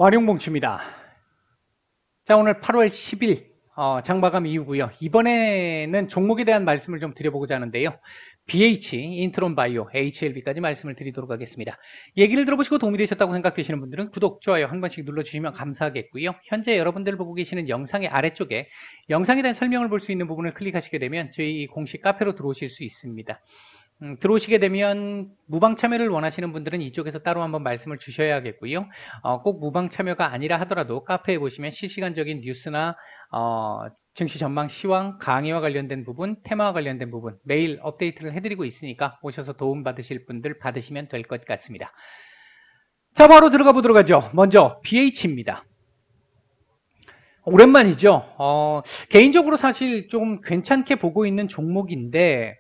완용봉추입니다. 자, 오늘 8월 10일 장마감 이후고요. 이번에는 종목에 대한 말씀을 좀 드려보고자 하는데요. BH, 인트론 바이오, HLB까지 말씀을 드리도록 하겠습니다. 얘기를 들어보시고 도움이 되셨다고 생각되시는 분들은 구독, 좋아요 한 번씩 눌러주시면 감사하겠고요. 현재 여러분들 보고 계시는 영상의 아래쪽에 영상에 대한 설명을 볼 수 있는 부분을 클릭하시게 되면 저희 공식 카페로 들어오실 수 있습니다. 들어오시게 되면 무방 참여를 원하시는 분들은 이쪽에서 따로 한번 말씀을 주셔야겠고요. 꼭 무방 참여가 아니라 하더라도 카페에 보시면 실시간적인 뉴스나 증시 전망 시황, 강의와 관련된 부분, 테마와 관련된 부분 매일 업데이트를 해드리고 있으니까 오셔서 도움 받으실 분들 받으시면 될 것 같습니다. 자, 바로 들어가 보도록 하죠. 먼저 BH입니다. 오랜만이죠. 개인적으로 사실 좀 괜찮게 보고 있는 종목인데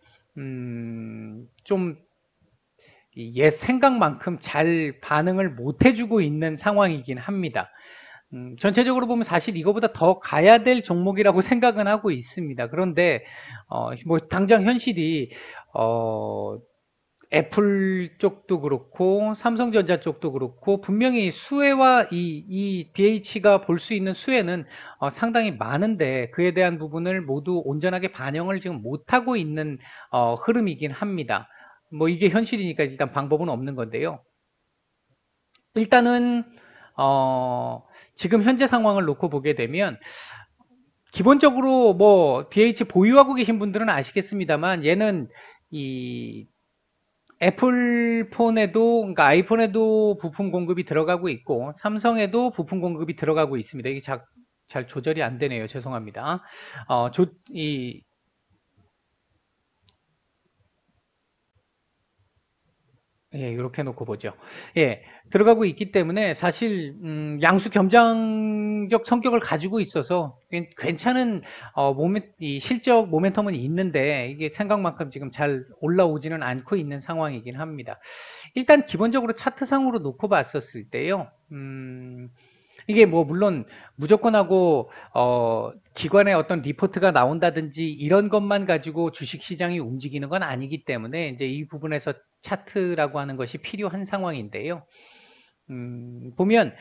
좀 옛 생각만큼 잘 반응을 못 해주고 있는 상황이긴 합니다. 전체적으로 보면 사실 이거보다 더 가야 될 종목이라고 생각은 하고 있습니다. 그런데 뭐 당장 현실이 애플 쪽도 그렇고 삼성전자 쪽도 그렇고 분명히 수혜와 이 BH가 볼 수 있는 수혜는 상당히 많은데 그에 대한 부분을 모두 온전하게 반영을 지금 못하고 있는 흐름이긴 합니다. 뭐 이게 현실이니까 일단 방법은 없는 건데요. 일단은 지금 현재 상황을 놓고 보게 되면 기본적으로 뭐 BH 보유하고 계신 분들은 아시겠습니다만 얘는 이 애플폰에도, 그러니까 아이폰에도 부품 공급이 들어가고 있고 삼성에도 부품 공급이 들어가고 있습니다. 이게 잘 조절이 안 되네요. 죄송합니다. 예, 이렇게 놓고 보죠. 예, 들어가고 있기 때문에 사실 양수 겸장적 성격을 가지고 있어서 괜찮은 이 실적 모멘텀은 있는데 이게 생각만큼 지금 잘 올라오지는 않고 있는 상황이긴 합니다. 일단 기본적으로 차트상으로 놓고 봤었을 때요. 이게 뭐 물론 무조건하고 기관의 어떤 리포트가 나온다든지 이런 것만 가지고 주식시장이 움직이는 건 아니기 때문에 이제 이 부분에서 차트라고 하는 것이 필요한 상황인데요. 보면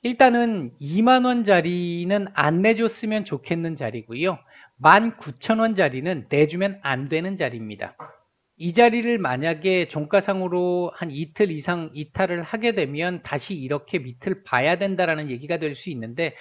일단은 2만원짜리는 안 내줬으면 좋겠는 자리고요. 19,000원짜리는 내주면 안 되는 자리입니다. 이 자리를 만약에 종가상으로 한 이틀 이상 이탈을 하게 되면 다시 이렇게 밑을 봐야 된다라는 얘기가 될 수 있는데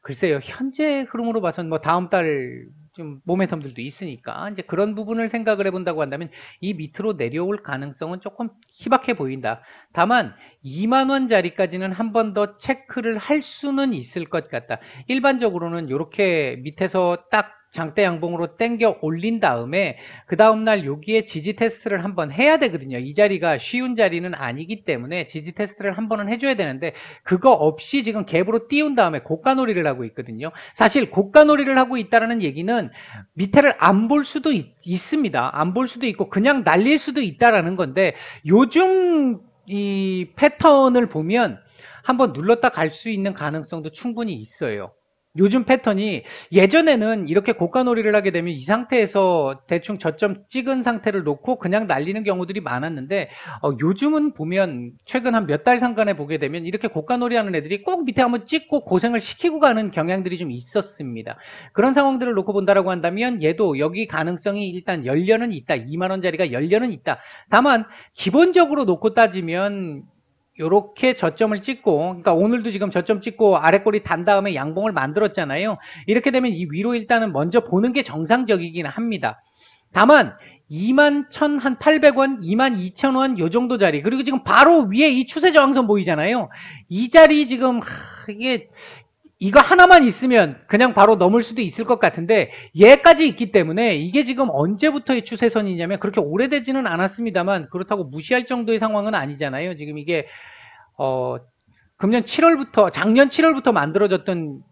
글쎄요, 현재 흐름으로 봐서는 뭐 다음 달 좀 모멘텀들도 있으니까 이제 그런 부분을 생각을 해본다고 한다면 이 밑으로 내려올 가능성은 조금 희박해 보인다. 다만 2만원짜리까지는 한 번 더 체크를 할 수는 있을 것 같다. 일반적으로는 이렇게 밑에서 딱 장대 양봉으로 땡겨 올린 다음에 그 다음날 여기에 지지 테스트를 한번 해야 되거든요. 이 자리가 쉬운 자리는 아니기 때문에 지지 테스트를 한번은 해줘야 되는데 그거 없이 지금 갭으로 띄운 다음에 고가놀이를 하고 있거든요. 사실 고가놀이를 하고 있다는 얘기는 밑에를 안 볼 수도 있습니다. 안 볼 수도 있고 그냥 날릴 수도 있다라는 건데 요즘 이 패턴을 보면 한번 눌렀다 갈 수 있는 가능성도 충분히 있어요. 요즘 패턴이 예전에는 이렇게 고가놀이를 하게 되면 이 상태에서 대충 저점 찍은 상태를 놓고 그냥 날리는 경우들이 많았는데 요즘은 보면 최근 한 몇 달 상간에 보게 되면 이렇게 고가놀이 하는 애들이 꼭 밑에 한번 찍고 고생을 시키고 가는 경향들이 좀 있었습니다. 그런 상황들을 놓고 본다라고 한다면 얘도 여기 가능성이 일단 열려는 있다. 2만원짜리가 열려는 있다. 다만 기본적으로 놓고 따지면 요렇게 저점을 찍고, 그러니까 오늘도 지금 저점 찍고 아래꼬리 단 다음에 양봉을 만들었잖아요. 이렇게 되면 이 위로 일단은 먼저 보는 게 정상적이긴 합니다. 다만 21,800원, 22,000원 요 정도 자리, 그리고 지금 바로 위에 이 추세 저항선 보이잖아요. 이 자리 지금 이거 하나만 있으면 그냥 바로 넘을 수도 있을 것 같은데 얘까지 있기 때문에 이게 지금 언제부터의 추세선이냐면 그렇게 오래되지는 않았습니다만 그렇다고 무시할 정도의 상황은 아니잖아요. 지금 이게 금년 7월부터 작년 7월부터 만들어졌던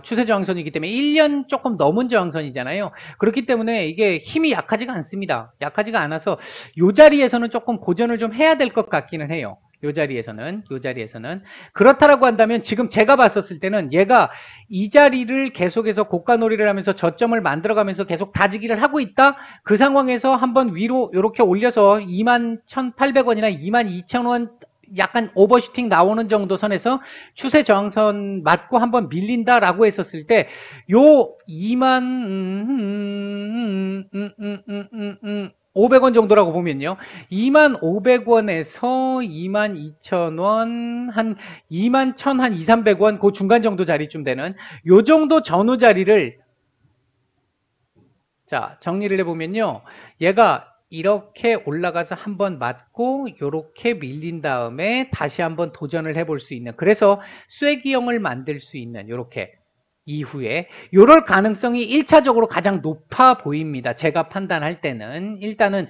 추세 저항선이기 때문에 1년 조금 넘은 저항선이잖아요. 그렇기 때문에 이게 힘이 약하지가 않습니다. 약하지가 않아서 이 자리에서는 조금 고전을 좀 해야 될 것 같기는 해요. 요 자리에서는 그렇다라고 한다면 지금 제가 봤었을 때는 얘가 이 자리를 계속해서 고가놀이를 하면서 저점을 만들어가면서 계속 다지기를 하고 있다. 그 상황에서 한번 위로 이렇게 올려서 21,800원이나 22,000원 약간 오버슈팅 나오는 정도 선에서 추세 저항선 맞고 한번 밀린다라고 했었을 때 요 500원 정도라고 보면요. 25,500원에서 22,000원, 한 21,000, 한 2,300원 그 중간 정도 자리쯤 되는 요 정도 전후 자리를 자, 정리를 해보면요. 얘가 이렇게 올라가서 한번 맞고 요렇게 밀린 다음에 다시 한번 도전을 해볼 수 있는, 그래서 쐐기형을 만들 수 있는 요렇게 이후에 요럴 가능성이 1차적으로 가장 높아 보입니다. 제가 판단할 때는 일단은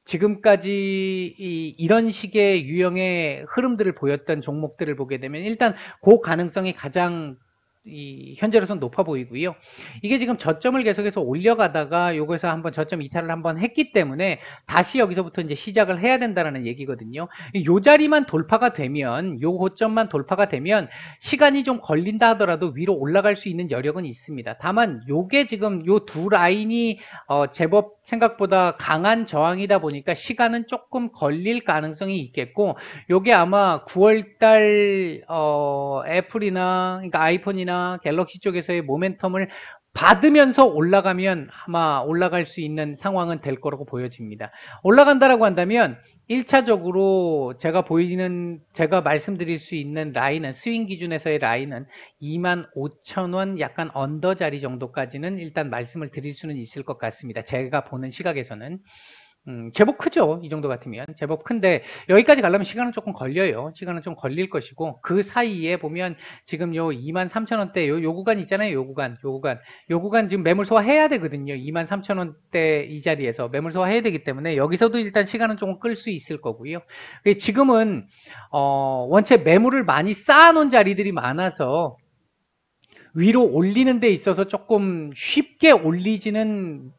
지금까지 이런 식의 유형의 흐름들을 보였던 종목들을 보게 되면 일단 그 가능성이 가장 현재로서는 높아 보이고요. 이게 지금 저점을 계속해서 올려가다가 요거에서 한번 저점 이탈을 한번 했기 때문에 다시 여기서부터 이제 시작을 해야 된다는 얘기거든요. 요 자리만 돌파가 되면, 요 고점만 돌파가 되면 시간이 좀 걸린다 하더라도 위로 올라갈 수 있는 여력은 있습니다. 다만 요게 지금 요 두 라인이 제법 생각보다 강한 저항이다 보니까 시간은 조금 걸릴 가능성이 있겠고, 요게 아마 9월달 애플이나 그러니까 아이폰이나 갤럭시 쪽에서의 모멘텀을 받으면서 올라가면 아마 올라갈 수 있는 상황은 될 거라고 보여집니다. 올라간다라고 한다면 1차적으로 제가 말씀드릴 수 있는 라인은, 스윙 기준에서의 라인은 25,000원 약간 언더 자리 정도까지는 일단 말씀을 드릴 수는 있을 것 같습니다. 제가 보는 시각에서는. 제법 크죠. 이 정도 같으면 제법 큰데 여기까지 가려면 시간은 조금 걸려요. 시간은 좀 걸릴 것이고, 그 사이에 보면 지금 요 23,000원대 요 구간 있잖아요. 요 구간 지금 매물 소화해야 되거든요. 23,000원대 이 자리에서 매물 소화해야 되기 때문에 여기서도 일단 시간은 조금 끌 수 있을 거고요. 지금은 원체 매물을 많이 쌓아놓은 자리들이 많아서 위로 올리는 데 있어서 조금 쉽게 올리기는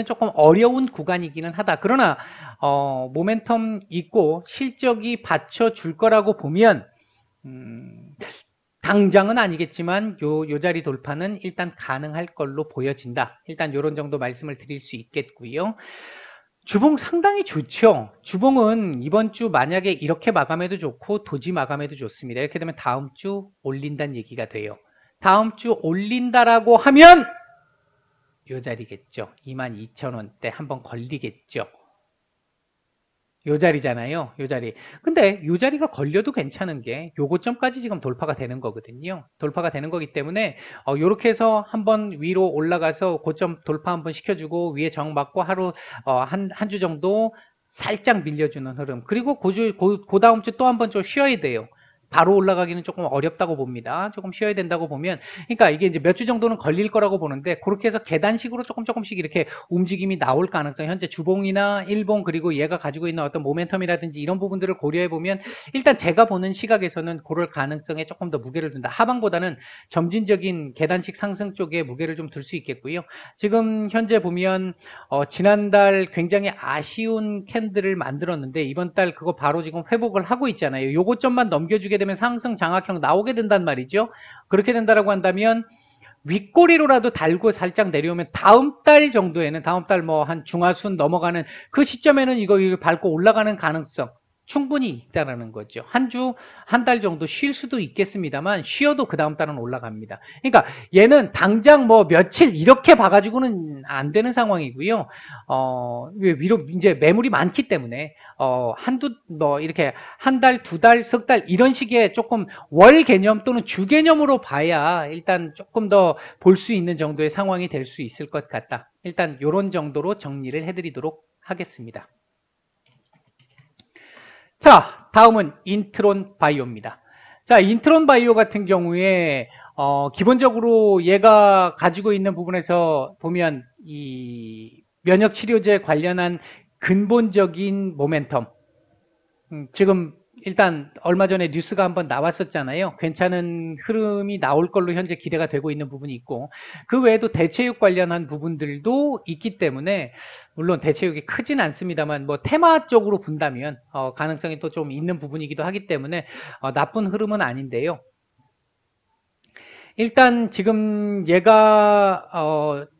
조금 어려운 구간이기는 하다. 그러나 모멘텀 있고 실적이 받쳐줄 거라고 보면 당장은 아니겠지만 요 자리 돌파는 일단 가능할 걸로 보여진다. 일단 요런 정도 말씀을 드릴 수 있겠고요. 주봉 상당히 좋죠. 주봉은 이번 주 만약에 이렇게 마감해도 좋고 도지 마감해도 좋습니다. 이렇게 되면 다음 주 올린다는 얘기가 돼요. 다음 주 올린다라고 하면 요 자리겠죠. 22,000원대 한번 걸리겠죠. 요 자리잖아요. 요 자리. 근데 요 자리가 걸려도 괜찮은 게 요 고점까지 지금 돌파가 되는 거거든요. 돌파가 되는 거기 때문에 요렇게 해서 한번 위로 올라가서 고점 돌파 한번 시켜주고 위에 정 맞고 하루 한 주 정도 살짝 밀려주는 흐름. 그리고 그 다음 주 또 한번 좀 쉬어야 돼요. 바로 올라가기는 조금 어렵다고 봅니다. 조금 쉬어야 된다고 보면, 그러니까 이게 이제 몇 주 정도는 걸릴 거라고 보는데, 그렇게 해서 계단식으로 조금씩 이렇게 움직임이 나올 가능성, 현재 주봉이나 일봉 그리고 얘가 가지고 있는 어떤 모멘텀이라든지 이런 부분들을 고려해 보면 일단 제가 보는 시각에서는 그럴 가능성에 조금 더 무게를 둔다. 하방보다는 점진적인 계단식 상승 쪽에 무게를 좀 둘 수 있겠고요. 지금 현재 보면 지난달 굉장히 아쉬운 캔들을 만들었는데 이번 달 그거 바로 지금 회복을 하고 있잖아요. 요 고점만 넘겨주게 되면 상승 장악형 나오게 된단 말이죠. 그렇게 된다라고 한다면 윗꼬리로라도 달고 살짝 내려오면 다음 달 정도에는, 다음 달 뭐 한 중하순 넘어가는 그 시점에는 이거 밟고 올라가는 가능성 충분히 있다라는 거죠. 한 달 정도 쉴 수도 있겠습니다만 쉬어도 그 다음 달은 올라갑니다. 그러니까 얘는 당장 뭐 며칠 이렇게 봐가지고는 안 되는 상황이고요. 위로 이제 매물이 많기 때문에 뭐 이렇게 한 달, 두 달, 석 달 이런 식의 조금 월 개념 또는 주 개념으로 봐야 일단 조금 더 볼 수 있는 정도의 상황이 될 수 있을 것 같다. 일단 이런 정도로 정리를 해드리도록 하겠습니다. 자, 다음은 인트론 바이오입니다. 자, 인트론 바이오 같은 경우에 기본적으로 얘가 가지고 있는 부분에서 보면 이 면역 치료제 관련한 근본적인 모멘텀, 지금 일단 얼마 전에 뉴스가 한번 나왔었잖아요. 괜찮은 흐름이 나올 걸로 현재 기대가 되고 있는 부분이 있고, 그 외에도 대체육 관련한 부분들도 있기 때문에, 물론 대체육이 크진 않습니다만 뭐 테마 쪽으로 본다면 가능성이 또 좀 있는 부분이기도 하기 때문에 나쁜 흐름은 아닌데요. 일단 지금 얘가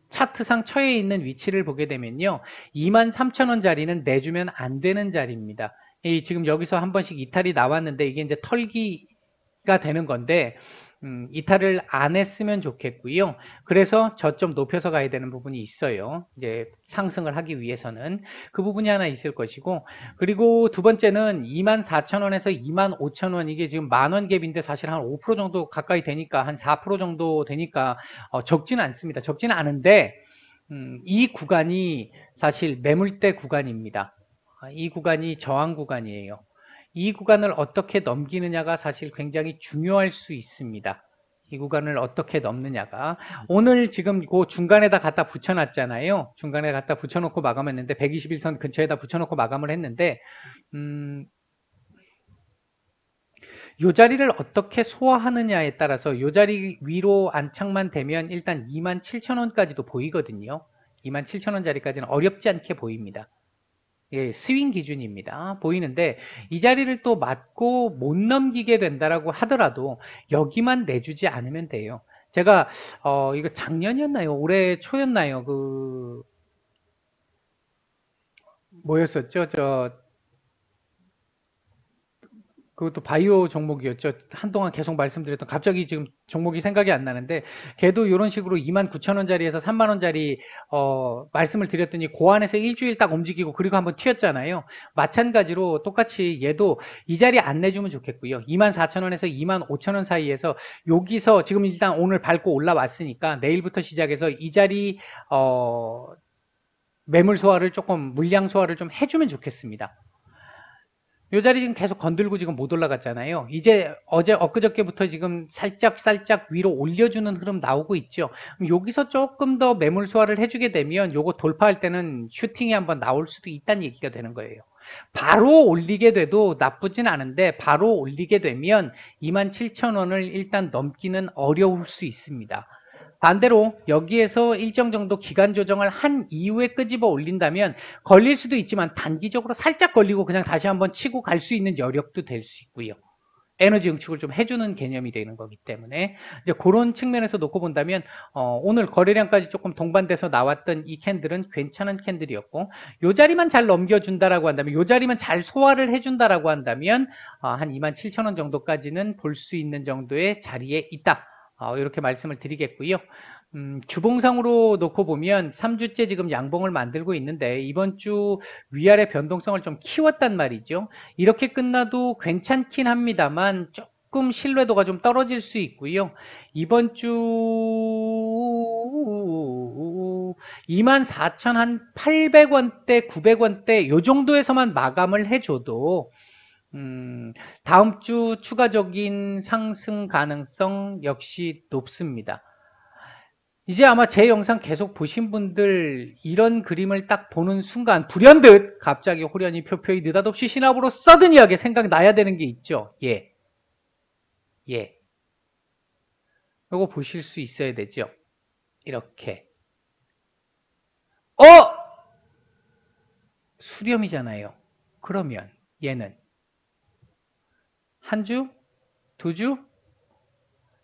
차트상 처해 있는 위치를 보게 되면요, 23,000원 자리는 내주면 안 되는 자리입니다. 이 지금 여기서 한 번씩 이탈이 나왔는데 이게 이제 털기가 되는 건데 이탈을 안 했으면 좋겠고요. 그래서 저점 높여서 가야 되는 부분이 있어요. 이제 상승을 하기 위해서는 그 부분이 하나 있을 것이고, 그리고 두 번째는 24,000원에서 25,000원, 이게 지금 만원 갭인데 사실 한 5% 정도 가까이 되니까, 한 4% 정도 되니까 적지는 않습니다. 적지는 않은데 이 구간이 사실 매물대 구간입니다. 이 구간이 저항 구간이에요. 이 구간을 어떻게 넘기느냐가 사실 굉장히 중요할 수 있습니다. 이 구간을 어떻게 넘느냐가. 오늘 지금 그 중간에다 갖다 붙여놨잖아요. 중간에 갖다 붙여놓고 마감했는데 121선 근처에다 붙여놓고 마감을 했는데 이 자리를 어떻게 소화하느냐에 따라서 이 자리 위로 안착만 되면 일단 27,000원까지도 보이거든요. 27,000원 자리까지는 어렵지 않게 보입니다. 예, 스윙 기준입니다. 보이는데 이 자리를 또 맞고 못 넘기게 된다라고 하더라도 여기만 내주지 않으면 돼요. 제가 이거 작년이었나요? 올해 초였나요? 뭐였었죠? 그것도 바이오 종목이었죠. 한동안 계속 말씀드렸던, 갑자기 지금 종목이 생각이 안 나는데, 걔도 이런 식으로 29,000원짜리에서 3만원짜리 말씀을 드렸더니 고안에서 일주일 딱 움직이고 그리고 한번 튀었잖아요. 마찬가지로 똑같이 얘도 이 자리 안 내주면 좋겠고요. 24,000원에서 25,000원 사이에서 여기서 지금 일단 오늘 밟고 올라왔으니까 내일부터 시작해서 이 자리 매물 소화를 조금, 물량 소화를 좀 해주면 좋겠습니다. 이 자리 지금 계속 건들고 지금 못 올라갔잖아요. 이제 엊그저께부터 지금 살짝 위로 올려주는 흐름 나오고 있죠. 여기서 조금 더 매물 소화를 해주게 되면 요거 돌파할 때는 슈팅이 한번 나올 수도 있다는 얘기가 되는 거예요. 바로 올리게 돼도 나쁘진 않은데 바로 올리게 되면 27,000원을 일단 넘기는 어려울 수 있습니다. 반대로 여기에서 일정 정도 기간 조정을 한 이후에 끄집어 올린다면 걸릴 수도 있지만 단기적으로 살짝 걸리고 그냥 다시 한번 치고 갈 수 있는 여력도 될 수 있고요. 에너지 응축을 좀 해주는 개념이 되는 거기 때문에 이제 그런 측면에서 놓고 본다면 오늘 거래량까지 조금 동반돼서 나왔던 이 캔들은 괜찮은 캔들이었고, 요 자리만 잘 넘겨준다라고 한다면, 요 자리만 잘 소화를 해준다라고 한다면 한 27,000원 정도까지는 볼 수 있는 정도의 자리에 있다. 이렇게 말씀을 드리겠고요. 주봉상으로 놓고 보면 3주째 지금 양봉을 만들고 있는데 이번 주 위아래 변동성을 좀 키웠단 말이죠. 이렇게 끝나도 괜찮긴 합니다만 조금 신뢰도가 좀 떨어질 수 있고요. 이번 주 24,800원대, 900원대 요 정도에서만 마감을 해줘도 다음 주 추가적인 상승 가능성 역시 높습니다. 이제 아마 제 영상 계속 보신 분들 이런 그림을 딱 보는 순간 불현듯 갑자기 호련히 표표히 느닷없이 신압으로 서든이하게 생각나야 되는 게 있죠. 예. 이거 보실 수 있어야 되죠. 이렇게. 수렴이잖아요. 그러면 얘는 한 주? 두 주?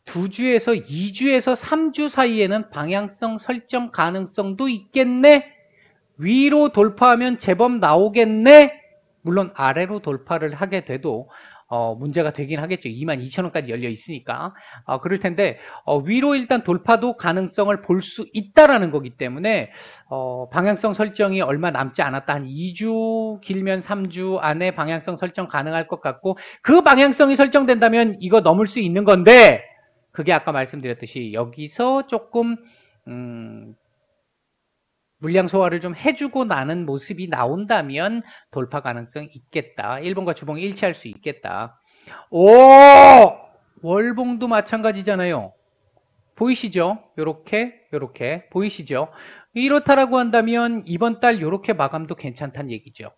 2주에서 2주에서 3주 사이에는 방향성 설정 가능성도 있겠네? 위로 돌파하면 제법 나오겠네? 물론 아래로 돌파를 하게 돼도 문제가 되긴 하겠죠. 22,000원까지 열려 있으니까. 그럴 텐데 위로 일단 돌파도 가능성을 볼 수 있다라는 거기 때문에 방향성 설정이 얼마 남지 않았다. 한 2주, 길면 3주 안에 방향성 설정 가능할 것 같고, 그 방향성이 설정된다면 이거 넘을 수 있는 건데, 그게 아까 말씀드렸듯이 여기서 조금 물량 소화를 좀 해주고 나는 모습이 나온다면 돌파 가능성이 있겠다. 일봉과 주봉이 일치할 수 있겠다. 월봉도 마찬가지잖아요. 보이시죠? 요렇게 보이시죠? 이렇다라고 한다면 이번 달 요렇게 마감도 괜찮다는 얘기죠.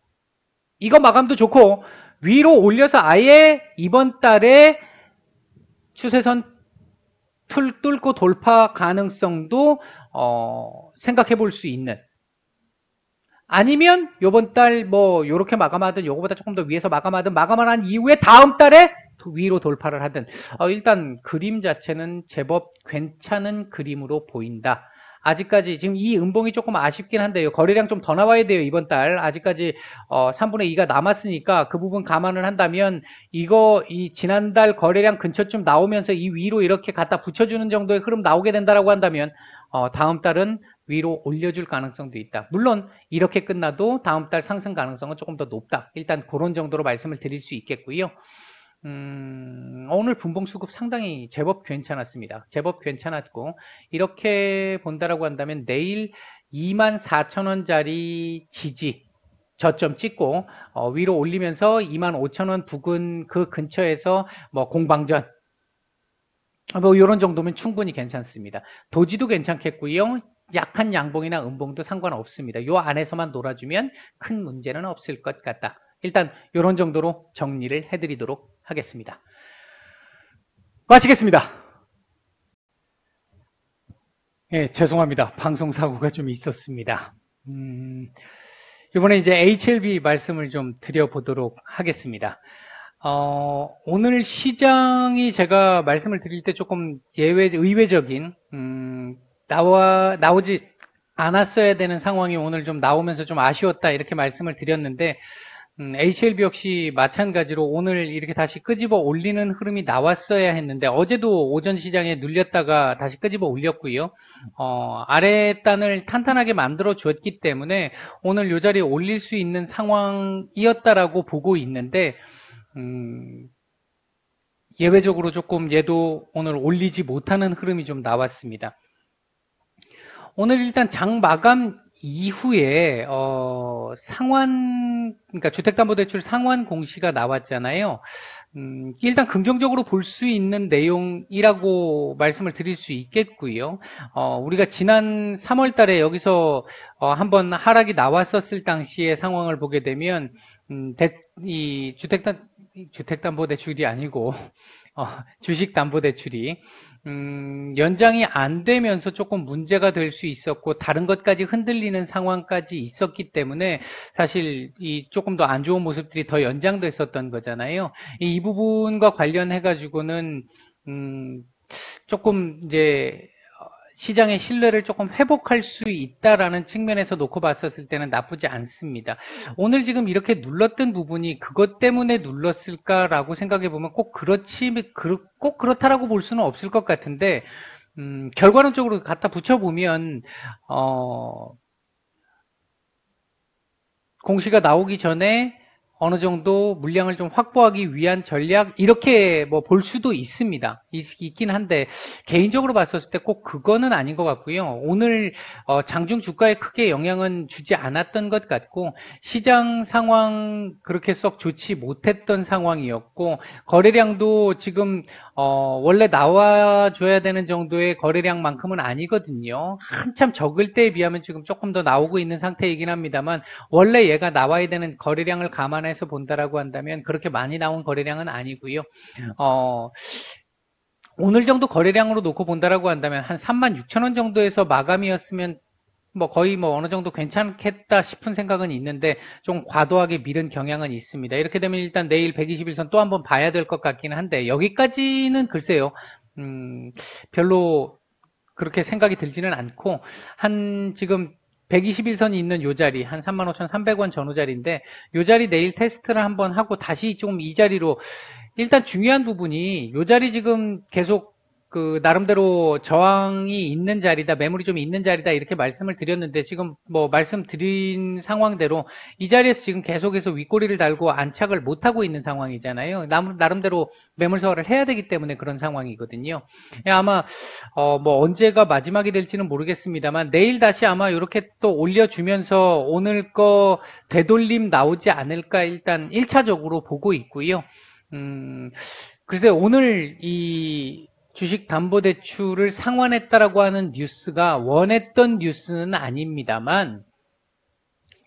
이거 마감도 좋고, 위로 올려서 아예 이번 달에 추세선 뚫고 돌파 가능성도 생각해 볼 수 있는, 아니면 요번 달 뭐 요렇게 마감하든 요거보다 조금 더 위에서 마감하든, 마감을 한 이후에 다음 달에 위로 돌파를 하든 일단 그림 자체는 제법 괜찮은 그림으로 보인다. 아직까지 지금 이 음봉이 조금 아쉽긴 한데요. 거래량 좀 더 나와야 돼요. 이번 달 아직까지 3분의 2가 남았으니까 그 부분 감안을 한다면 이 지난달 거래량 근처쯤 나오면서 이 위로 이렇게 갖다 붙여주는 정도의 흐름 나오게 된다라고 한다면 다음 달은 위로 올려줄 가능성도 있다. 물론 이렇게 끝나도 다음 달 상승 가능성은 조금 더 높다. 일단 그런 정도로 말씀을 드릴 수 있겠고요. 오늘 분봉 수급 상당히 제법 괜찮았습니다. 제법 괜찮았고 이렇게 본다라고 한다면 내일 24,000원짜리 지지 저점 찍고 위로 올리면서 25,000원 부근 그 근처에서 뭐 공방전 뭐 이런 정도면 충분히 괜찮습니다. 도지도 괜찮겠고요. 약한 양봉이나 음봉도 상관없습니다. 요 안에서만 놀아주면 큰 문제는 없을 것 같다. 일단 이런 정도로 정리를 해드리도록 하겠습니다. 마치겠습니다. 예, 죄송합니다. 방송 사고가 좀 있었습니다. 이번에 이제 HLB 말씀을 좀 드려보도록 하겠습니다. 오늘 시장이 제가 말씀을 드릴 때 조금 의외적인, 나오지 않았어야 되는 상황이 오늘 좀 나오면서 좀 아쉬웠다 이렇게 말씀을 드렸는데, HLB 역시 마찬가지로 오늘 이렇게 다시 끄집어 올리는 흐름이 나왔어야 했는데 어제도 오전 시장에 눌렸다가 다시 끄집어 올렸고요. 아래단을 탄탄하게 만들어 주었기 때문에 오늘 이 자리에 올릴 수 있는 상황이었다라고 보고 있는데 예외적으로 조금 얘도 오늘 올리지 못하는 흐름이 좀 나왔습니다. 오늘 일단 장 마감 이후에 그러니까 주택담보대출 상환 공시가 나왔잖아요. 일단 긍정적으로 볼 수 있는 내용이라고 말씀을 드릴 수 있겠고요. 우리가 지난 3월 달에 여기서 한번 하락이 나왔었을 당시의 상황을 보게 되면 이 주택담보대출이 아니고 주식담보대출이 연장이 안 되면서 조금 문제가 될 수 있었고 다른 것까지 흔들리는 상황까지 있었기 때문에 사실 이 조금 더 안 좋은 모습들이 더 연장됐었던 거잖아요. 이 부분과 관련해 가지고는 조금 이제 시장의 신뢰를 조금 회복할 수 있다라는 측면에서 놓고 봤었을 때는 나쁘지 않습니다. 오늘 지금 이렇게 눌렀던 부분이 그것 때문에 눌렀을까라고 생각해 보면 꼭 그렇다라고 볼 수는 없을 것 같은데, 결과론적으로 갖다 붙여보면, 공시가 나오기 전에 어느 정도 물량을 좀 확보하기 위한 전략 이렇게 뭐 볼 수도 있습니다. 있긴 한데 개인적으로 봤었을 때 꼭 그거는 아닌 것 같고요. 오늘 장중 주가에 크게 영향은 주지 않았던 것 같고 시장 상황 그렇게 썩 좋지 못했던 상황이었고 거래량도 지금 원래 나와줘야 되는 정도의 거래량만큼은 아니거든요. 한참 적을 때에 비하면 지금 조금 더 나오고 있는 상태이긴 합니다만 원래 얘가 나와야 되는 거래량을 감안해서 본다라고 한다면 그렇게 많이 나온 거래량은 아니고요. 오늘 정도 거래량으로 놓고 본다라고 한다면 한 36,000원 정도에서 마감이었으면 뭐 거의 뭐 어느 정도 괜찮겠다 싶은 생각은 있는데 좀 과도하게 미른 경향은 있습니다. 이렇게 되면 일단 내일 121선 또 한번 봐야 될 것 같기는 한데 여기까지는 글쎄요. 별로 그렇게 생각이 들지는 않고 지금 121선이 있는 요 자리 한 35,300원 전후 자리인데 요 자리 내일 테스트를 한번 하고 다시 좀 이 자리로 일단 중요한 부분이 요 자리 지금 계속 그 나름대로 저항이 있는 자리다, 매물이 좀 있는 자리다 이렇게 말씀을 드렸는데 지금 뭐 말씀드린 상황대로 이 자리에서 지금 계속해서 윗꼬리를 달고 안착을 못하고 있는 상황이잖아요. 나름대로 매물 소화를 해야 되기 때문에 그런 상황이거든요. 아마 뭐 언제가 마지막이 될지는 모르겠습니다만 내일 다시 아마 이렇게 또 올려주면서 오늘 거 되돌림 나오지 않을까 일단 1차적으로 보고 있고요. 글쎄 오늘 이 주식담보대출을 상환했다라고 하는 뉴스가 원했던 뉴스는 아닙니다만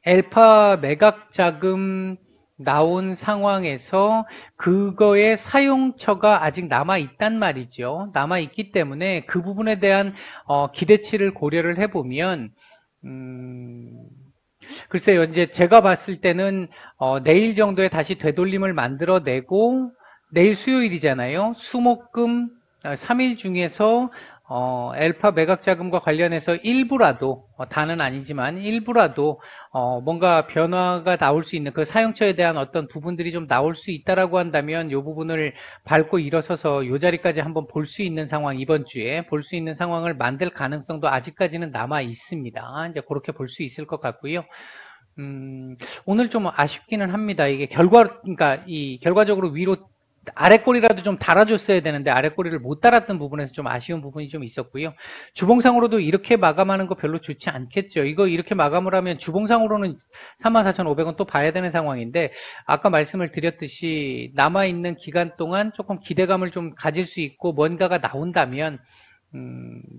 엘파 매각 자금 나온 상황에서 그거의 사용처가 아직 남아있단 말이죠. 남아있기 때문에 그 부분에 대한 기대치를 고려를 해보면 글쎄요, 이제 제가 봤을 때는 내일 정도에 다시 되돌림을 만들어내고 내일 수요일이잖아요. 수목금 3일 중에서 엘파 매각 자금과 관련해서 일부라도, 다는 아니지만 일부라도 뭔가 변화가 나올 수 있는 그 사용처에 대한 어떤 부분들이 좀 나올 수 있다라고 한다면 이 부분을 밟고 일어서서 이 자리까지 한번 볼 수 있는 상황, 이번 주에 볼 수 있는 상황을 만들 가능성도 아직까지는 남아 있습니다. 이제 그렇게 볼 수 있을 것 같고요. 오늘 좀 아쉽기는 합니다. 이게 그러니까 이 결과적으로 위로 아래 꼬리라도 좀 달아줬어야 되는데 아래 꼬리를 못 달았던 부분에서 좀 아쉬운 부분이 좀 있었고요. 주봉상으로도 이렇게 마감하는 거 별로 좋지 않겠죠. 이거 이렇게 마감을 하면 주봉상으로는 34,500원 또 봐야 되는 상황인데 아까 말씀을 드렸듯이 남아있는 기간 동안 조금 기대감을 좀 가질 수 있고 뭔가가 나온다면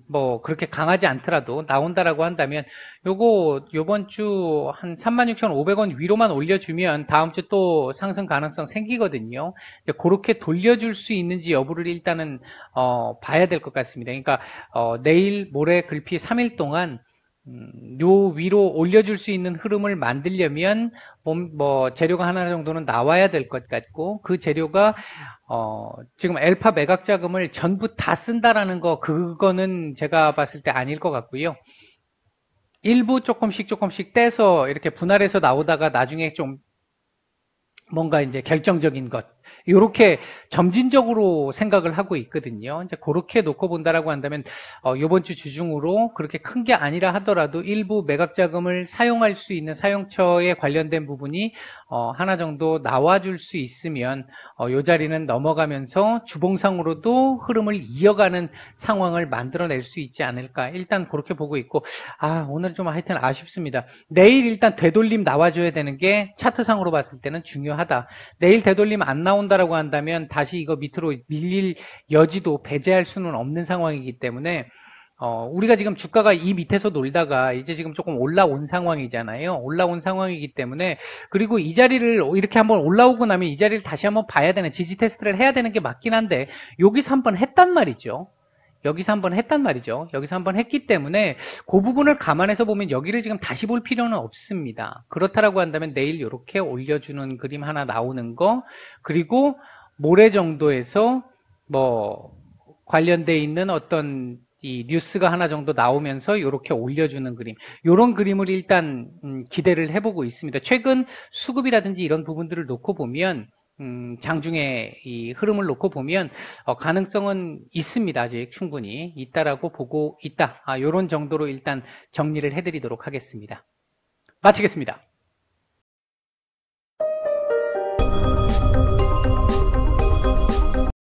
뭐 그렇게 강하지 않더라도 나온다라고 한다면 요번 주 한 36,500원 위로만 올려주면 다음 주 또 상승 가능성 생기거든요. 이제 그렇게 돌려줄 수 있는지 여부를 일단은 봐야 될 것 같습니다. 그러니까 내일 모레 글피 3일 동안 요 위로 올려줄 수 있는 흐름을 만들려면 뭐 재료가 하나 정도는 나와야 될 것 같고 그 재료가 지금 엘파 매각 자금을 전부 다 쓴다라는 그거는 제가 봤을 때 아닐 것 같고요. 일부 조금씩 떼서 이렇게 분할해서 나오다가 나중에 좀 뭔가 이제 결정적인 것 이렇게 점진적으로 생각을 하고 있거든요. 이제 그렇게 놓고 본다라고 한다면 이번 주 주중으로 그렇게 큰 게 아니라 하더라도 일부 매각 자금을 사용할 수 있는 사용처에 관련된 부분이 하나 정도 나와줄 수 있으면 이 자리는 넘어가면서 주봉상으로도 흐름을 이어가는 상황을 만들어낼 수 있지 않을까 일단 그렇게 보고 있고 오늘 좀 하여튼 아쉽습니다. 내일 일단 되돌림 나와줘야 되는 게 차트상으로 봤을 때는 중요하다. 내일 되돌림 안 나온다라고 한다면 다시 이거 밑으로 밀릴 여지도 배제할 수는 없는 상황이기 때문에 우리가 지금 주가가 이 밑에서 놀다가 이제 지금 조금 올라온 상황이잖아요. 올라온 상황이기 때문에 그리고 이 자리를 이렇게 한번 올라오고 나면 이 자리를 다시 한번 봐야 되는 지지 테스트를 해야 되는 게 맞긴 한데 여기서 한번 했단 말이죠. 여기서 한번 했기 때문에 그 부분을 감안해서 보면 여기를 지금 다시 볼 필요는 없습니다. 그렇다라고 한다면 내일 이렇게 올려주는 그림 하나 나오는 거 그리고 모레 정도에서 뭐 관련돼 있는 어떤 이 뉴스가 하나 정도 나오면서 이렇게 올려주는 그림 이런 그림을 일단 기대를 해보고 있습니다. 최근 수급이라든지 이런 부분들을 놓고 보면 장중에 이 흐름을 놓고 보면 가능성은 있습니다. 아직 충분히 있다라고 보고 있다. 이런 정도로 일단 정리를 해드리도록 하겠습니다. 마치겠습니다.